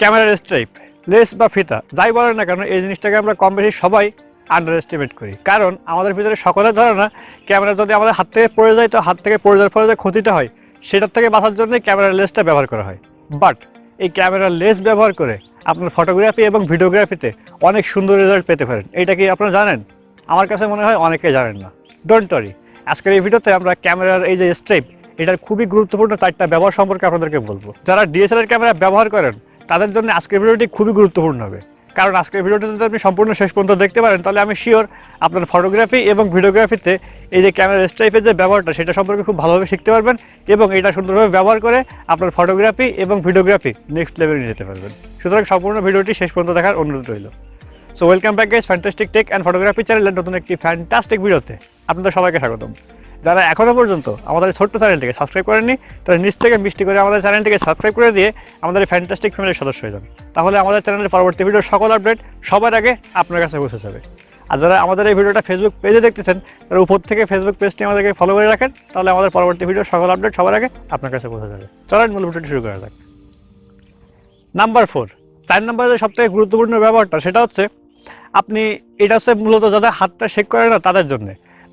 ক্যামেরার stripe, less বা ফিতা যাই বলেন না কেন, এই জিনিসটাকে আমরা কম বেশি সবাই আন্ডার এস্টিমেট করি। কারণ আমাদের ভিতরে সকলের ধারণা ক্যামেরা যদি আমাদের হাত থেকে পড়ে যায় তো হাত থেকে পড়ে যাওয়ার ফলে যে ক্ষতিটা হয় সেটার থেকে বাঁচার জন্য ক্যামেরার লেসটা ব্যবহার করা হয়। বাট এই ক্যামেরার লেস ব্যবহার করে আপনার ফটোগ্রাফি এবং ভিডিওগ্রাফিতে অনেক সুন্দর রেজাল্ট পেতে পারেন। এটা কি আপনারা জানেন? আমার কাছে মনে হয় অনেকেই জানেন না। ডোন্ট ওয়ারি, আজকের এই ভিডিওতে আমরা ক্যামেরার এই যে স্ট্রাইপ, এটার খুবই গুরুত্বপূর্ণ 4টা ব্যবহার সম্পর্কে আপনাদেরকে বলবো। যারা ডিএসএলআর ক্যামেরা ব্যবহার করেন তাদের জন্য আজকের ভিডিওটি খুবই গুরুত্বপূর্ণ হবে। কারণ আজকের ভিডিওটা যদি আপনি সম্পূর্ণ শেষ পর্যন্ত দেখতে পারেন তাহলে আমি শিওর আপনার ফটোগ্রাফি এবং ভিডিওগ্রাফিতে এই যে ক্যামেরার স্ট্রাইপের যে ব্যবহারটা সেটা সম্পর্কে খুব ভালোভাবে শিখতে পারবেন এবং এটা সুন্দরভাবে ব্যবহার করে আপনার ফটোগ্রাফি এবং ভিডিওগ্রাফি নেক্সট লেভেলে নিয়ে যেতে পারবেন। সুতরাং সম্পূর্ণ ভিডিওটি শেষ পর্যন্ত দেখার অনুরোধ রইল। So welcome back guys, fantastic tech and photography চ্যানেলের নতুন একটি ফ্যান্টাস্টিক ভিডিওতে আপনাদের সবাইকে স্বাগতম। যারা এখনও পর্যন্ত আমাদের ছোট্ট চ্যানেলটিকে সাবস্ক্রাইব করেননি তারা নিচ থেকে মিষ্টি করে আমাদের চ্যানেলটিকে সাবস্ক্রাইব করে দিয়ে আমাদের এই ফ্যান্টাস্টিক ফ্যামিলির সদস্য হয়ে যান। তাহলে আমাদের চ্যানেলের পরবর্তী ভিডিওর সকল আপডেট সবার আগে আপনার কাছে পৌঁছে যাবে। আর যারা আমাদের এই ভিডিওটা ফেসবুক পেজে দেখতেছেন তারা উপর থেকে ফেসবুক পেজটি আমাদেরকে ফলো করে রাখেন, তাহলে আমাদের পরবর্তী ভিডিওর সকল আপডেট সবার আগে আপনার কাছে পৌঁছে যাবে। চলেন মূল ভিডিওটি শুরু করা যাক। নাম্বার 4, 4 নম্বরের যে সবথেকে গুরুত্বপূর্ণ ব্যবহারটা সেটা হচ্ছে আপনি, এটা হচ্ছে মূলত যাদের হাতটা শেক করে না তাদের জন্য।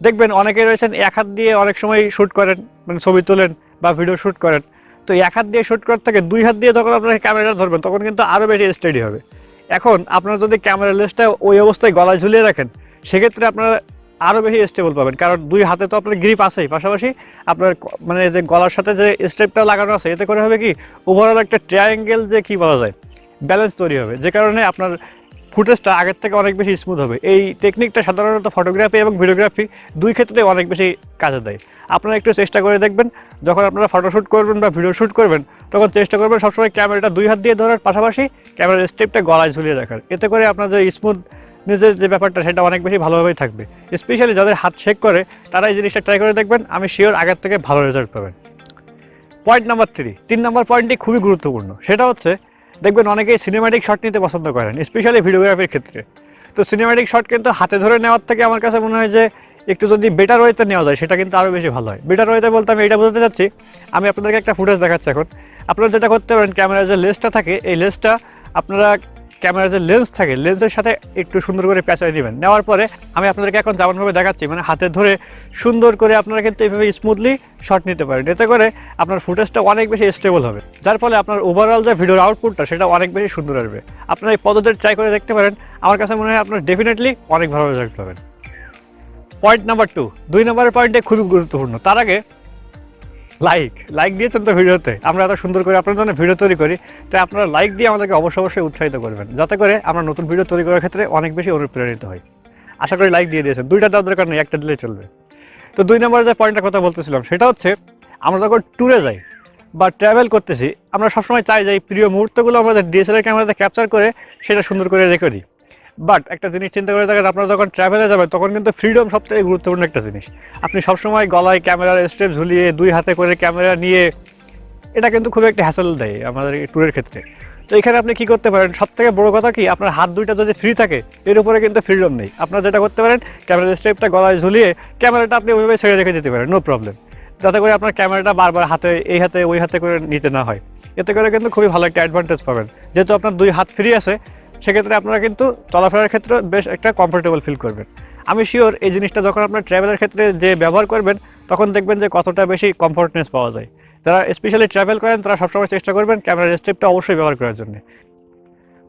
দেখবেন অনেকেই রয়েছেন এক হাত দিয়ে অনেক সময় শ্যুট করেন, মানে ছবি তোলেন বা ভিডিও শ্যুট করেন। তো এক হাত দিয়ে শ্যুট করার থেকে 2 হাত দিয়ে যখন আপনার ক্যামেরাটা ধরবেন তখন কিন্তু আরও বেশি স্টেডি হবে। এখন আপনারা যদি ক্যামেরার লেন্সটা ওই অবস্থায় গলায় ঝুলিয়ে রাখেন সেক্ষেত্রে আপনারা আরও বেশি স্টেবল পাবেন, কারণ 2 হাতে তো আপনার গ্রিপ আছেই, পাশাপাশি আপনার মানে যে গলার সাথে যে স্টেপটা লাগানো আছে এতে করে হবে কি ওভারঅল একটা ট্রায়াঙ্গেল যে কি বলা যায় ব্যালেন্স তৈরি হবে, যে কারণে আপনার ফুটেজটা আগের থেকে অনেক বেশি স্মুথ হবে। এই টেকনিকটা সাধারণত ফটোগ্রাফি এবং ভিডিওগ্রাফি দুই ক্ষেত্রে অনেক বেশি কাজে দেয়। আপনারা একটু চেষ্টা করে দেখবেন যখন আপনারা ফটোশ্যুট করবেন বা ভিডিও শ্যুট করবেন তখন চেষ্টা করবেন সবসময় ক্যামেরাটা 2 হাত দিয়ে ধরার পাশাপাশি ক্যামেরার স্টেপটা গলায় ঝুলিয়ে রাখার। এতে করে আপনার যে স্মুথ নিজের যে ব্যাপারটা সেটা অনেক বেশি ভালোভাবেই থাকবে। স্পেশালি যাদের হাত শেক করে তারা এই জিনিসটা ট্রাই করে দেখবেন, আমি শিওর আগের থেকে ভালো রেজাল্ট পাবেন। পয়েন্ট নাম্বার 3 নম্বর পয়েন্টটি খুবই গুরুত্বপূর্ণ, সেটা হচ্ছে দেখবেন অনেকেই সিনেম্যাটিক শট নিতে পছন্দ করেন, স্পেশালি ভিডিওগ্রাফির ক্ষেত্রে। তো সিনেম্যাটিক শট কিন্তু হাতে ধরে নেওয়ার থেকে আমার কাছে মনে হয় যে একটু যদি বেটার ওয়েতে নেওয়া যায় সেটা কিন্তু আরও বেশি ভালো হয়। বেটার ওয়েতে বলতে আমি এটা বোঝাতে চাচ্ছি, আমি আপনাদেরকে একটা ফুটেজ দেখাচ্ছি। এখন আপনারা যেটা করতে পারেন, ক্যামেরার যে লেন্সটা থাকে এই লেন্সটা আপনারা ক্যামেরার যে লেন্স থাকে লেন্সের সাথে একটু সুন্দর করে পেঁচাই নেবেন। নেওয়ার পরে আমি আপনাদেরকে এখন যেমনভাবে দেখাচ্ছি মানে হাতে ধরে সুন্দর করে আপনারা কিন্তু এইভাবে স্মুথলি শট নিতে পারেন। এতে করে আপনার ফুটেজটা অনেক বেশি স্টেবল হবে, যার ফলে আপনার ওভারঅল যে ভিডিওর আউটপুটটা সেটা অনেক বেশি সুন্দর আসবে। আপনারা এই পদ্ধতিটা ট্রাই করে দেখতে পারেন, আমার কাছে মনে হয় আপনার ডেফিনেটলি অনেক ভালো রেজাল্ট পাবেন। পয়েন্ট নাম্বার 2 নম্বরের পয়েন্টে খুবই গুরুত্বপূর্ণ। তার আগে লাইক দিয়েছেন তো ভিডিওতে, আমরা এত সুন্দর করে আপনার জন্য ভিডিও তৈরি করি, তাই আপনারা লাইক দিয়ে আমাদেরকে অবশ্যই উৎসাহিত করবেন যাতে করে আমরা নতুন ভিডিও তৈরি করার ক্ষেত্রে অনেক বেশি অনুপ্রেরিত হই। আশা করি লাইক দিয়ে দিয়েছেন, 2টা দেওয়ার দরকার নেই, একটা দিলেই চলবে। তো 2 নম্বরে যে পয়েন্টটার কথা বলতেছিলাম সেটা হচ্ছে আমরা যখন ট্যুরে যাই বা ট্রাভেল করতেছি আমরা সবসময় চাই যে এই প্রিয় মুহূর্তগুলো আমাদের ডিএসএলআর ক্যামেরাতে ক্যাপচার করে সেটা সুন্দর করে রেখে দিই। বাট একটা জিনিস চিন্তা করে দেখেন, আপনারা যখন ট্রাভেলে যাবেন তখন কিন্তু ফ্রিডম সবথেকে গুরুত্বপূর্ণ একটা জিনিস। আপনি সবসময় গলায় ক্যামেরার স্ট্রেপ ঝুলিয়ে 2 হাতে করে ক্যামেরা নিয়ে এটা কিন্তু খুব একটা হ্যাসেল দেয় আমাদের এই ট্যুরের ক্ষেত্রে। তো এখানে আপনি কি করতে পারেন, সবথেকে বড় কথা কি আপনার হাত 2টা যদি ফ্রি থাকে এর উপরে কিন্তু ফ্রিডম নেই। আপনারা যেটা করতে পারেন ক্যামেরার স্ট্রেপটা গলায় ঝুলিয়ে ক্যামেরাটা আপনি ওইভাবে ছেড়ে রেখে দিতে পারেন, নো প্রবলেম, যাতে করে আপনার ক্যামেরাটা বারবার হাতে এই হাতে ওই হাতে করে নিতে না হয়। এতে করে কিন্তু খুবই ভালো একটা অ্যাডভান্টেজ পাবেন। যেহেতু আপনার 2 হাত ফ্রি আছে সেক্ষেত্রে আপনারা কিন্তু চলাফেরার ক্ষেত্রে বেশ একটা কমফোর্টেবল ফিল করবেন। আমি শিওর এই জিনিসটা যখন আপনার ট্রাভেলের ক্ষেত্রে যে ব্যবহার করবেন তখন দেখবেন যে কতটা বেশি কমফোর্টনেস পাওয়া যায়। যারা স্পেশালি ট্রাভেল করেন তারা সবসময় চেষ্টা করবেন ক্যামেরার স্টেপটা অবশ্যই ব্যবহার করার জন্য।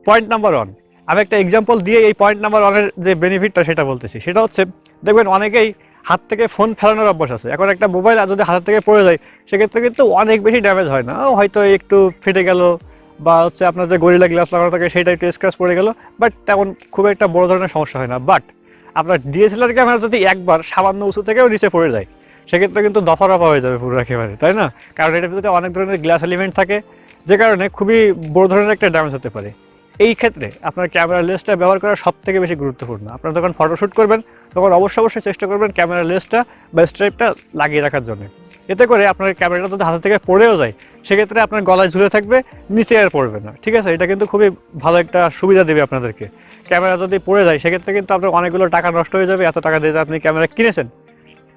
পয়েন্ট নাম্বার 1, আমি একটা এক্সাম্পল দিয়ে এই পয়েন্ট নাম্বার 1-এর যে বেনিফিটটা সেটা বলতেছি। সেটা হচ্ছে দেখবেন অনেকেই হাত থেকে ফোন ফেলানোর অভ্যাস আছে। এখন একটা মোবাইল যদি হাত থেকে পড়ে যায় সেক্ষেত্রে কিন্তু অনেক বেশি ড্যামেজ হয় না, হয়তো একটু ফেটে গেল বা হচ্ছে আপনার যে গরিলা গ্লাস লাগানো থাকে সেটা একটু স্ক্র্যাচ পড়ে গেল, বাট তেমন খুব একটা বড় ধরনের সমস্যা হয় না। বাট আপনার ডিএসএলআর ক্যামেরা যদি একবার সামান্য উঁচু থেকেও নিচে পড়ে যায় সেক্ষেত্রে কিন্তু দফা হয়ে যাবে পুরো একেবারে, তাই না? কারণ এটার ভিতরে অনেক ধরনের গ্লাস এলিমেন্ট থাকে যে কারণে খুবই বড় ধরনের একটা ড্যামেজ হতে পারে। এই ক্ষেত্রে আপনার ক্যামেরার লেন্সটা ব্যবহার করা সবথেকে বেশি গুরুত্বপূর্ণ। আপনারা যখন ফটোশ্যুট করবেন তখন অবশ্যই চেষ্টা করবেন ক্যামেরার লেন্সটা বা স্ট্রাইপটা লাগিয়ে রাখার জন্য। এতে করে আপনার ক্যামেরাটা যদি হাতে থেকে পড়েও যায় সেক্ষেত্রে আপনার গলায় ঝুলে থাকবে, নিচে আর পড়বে না, ঠিক আছে? এটা কিন্তু খুবই ভালো একটা সুবিধা দেবে আপনাদেরকে। ক্যামেরা যদি পড়ে যায় সেক্ষেত্রে কিন্তু আপনার অনেকগুলো টাকা নষ্ট হয়ে যাবে, এত টাকা দিয়ে আপনি ক্যামেরা কিনেছেন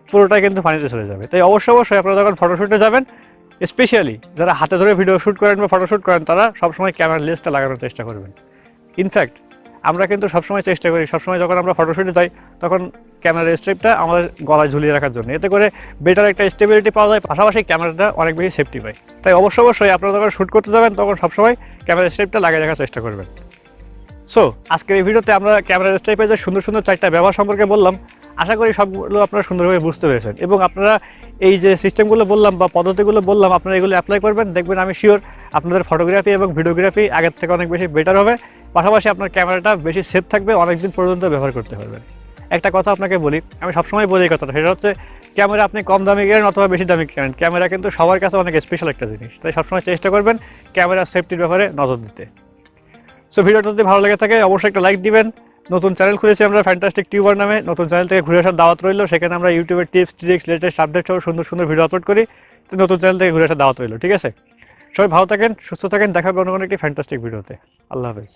পুরোটাই কিন্তু পানিতে চলে যাবে। তাই অবশ্যই আপনারা যখন ফটোশ্যুটে যাবেন স্পেশালি যারা হাতে ধরে ভিডিও শ্যুট করেন বা ফটোশ্যুট করেন তারা সবসময় ক্যামেরার লেন্সটা লাগানোর চেষ্টা করবেন। ইনফ্যাক্ট আমরা কিন্তু সবসময় চেষ্টা করি, সবসময় যখন আমরা ফটোশ্যুটে যাই তখন ক্যামেরার স্ট্রিপটা আমাদের গলায় ঝুলিয়ে রাখার জন্য, এতে করে বেটার একটা স্টেবিলিটি পাওয়া যায়, পাশাপাশি ক্যামেরাটা অনেক বেশি সেফটি পায়। তাই অবশ্যই আপনারা যখন শ্যুট করতে যাবেন তখন সবসময় ক্যামেরার স্ট্রিপটা লাগিয়ে রাখার চেষ্টা করবেন। সো আজকের এই ভিডিওতে আমরা ক্যামেরার স্ট্রিপে যে সুন্দর সুন্দর 4টা ব্যবহার সম্পর্কে বললাম, আশা করি সবগুলো আপনারা সুন্দরভাবে বুঝতে পেরেছেন এবং আপনারা এই যে সিস্টেমগুলো বললাম বা পদ্ধতিগুলো বললাম আপনারা এগুলো অ্যাপ্লাই করবেন, দেখবেন আমি শিওর আপনাদের ফটোগ্রাফি এবং ভিডিওগ্রাফি আগের থেকে অনেক বেশি বেটার হবে, পাশাপাশি আপনার ক্যামেরাটা বেশি সেফ থাকবে, অনেকদিন পর্যন্ত ব্যবহার করতে পারবেন। একটা কথা আপনাকে বলি, আমি সবসময় বলি এই কথাটা, সেটা হচ্ছে ক্যামেরা আপনি কম দামি কেনেন অথবা বেশি দামি কেনেন, ক্যামেরা কিন্তু সবার কাছে অনেক স্পেশাল একটা জিনিস, তাই সবসময় চেষ্টা করবেন ক্যামেরা সেফটির ব্যাপারে নজর দিতে। সো ভিডিওটা যদি ভালো লেগে থাকে অবশ্যই একটা লাইক দিবেন। নতুন চ্যানেল খুলেছি আমরা ফ্যান্টাস্টিক টিউবার নামে, নতুন চ্যানেল থেকে ঘুরে আসার দাওয়াত রইল। সেখানে আমরা ইউটিউবের টিপস ট্রিক্স লেটেস্ট আপডেট সহ সুন্দর সুন্দর ভিডিও আপলোড করি, তো নতুন চ্যানেল থেকে ঘুরে আসার দাওয়াত রইল। ঠিক আছে, সবাই ভালো থাকেন, সুস্থ থাকেন, দেখা হবে অন্য কোনো একটি ফ্যান্টাস্টিক ভিডিওতে। আল্লাহ হাফেজ।